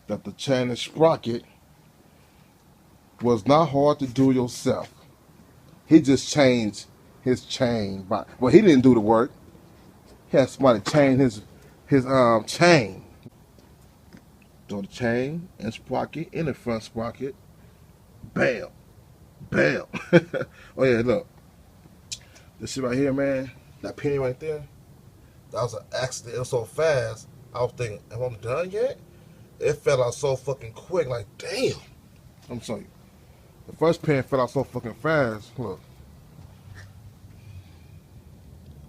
that the chain and sprocket was not hard to do yourself. He just changed his chain. Well, he didn't do the work. He had somebody change his chain. So the chain and sprocket in the front sprocket. Bam. Bam. Oh yeah, look. This shit right here, man. That penny right there. That was an accident. It was so fast. I was thinking, am I done yet? It fell out so fucking quick. Like, damn. I'm sorry. The first pin fell out so fucking fast. Look.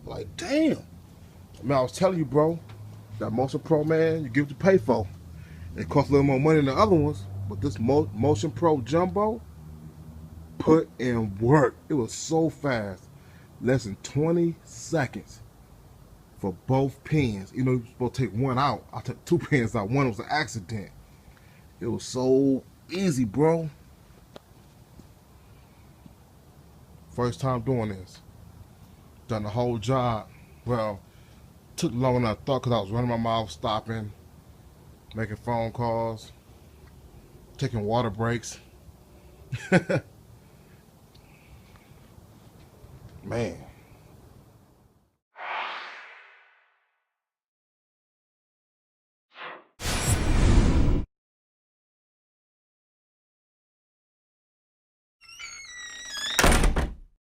Like, damn. Man, I was telling you, bro. That Motion Pro, man, you give it to pay for. It costs a little more money than the other ones. But this Motion Pro Jumbo put in work. It was so fast. Less than 20 seconds for both pins. You know, you're supposed to take one out. I took 2 pins out. One was an accident. It was so easy, bro. First time doing this. Done the whole job. Well, took longer than I thought because I was running my mouth, stopping, making phone calls, taking water breaks. Man.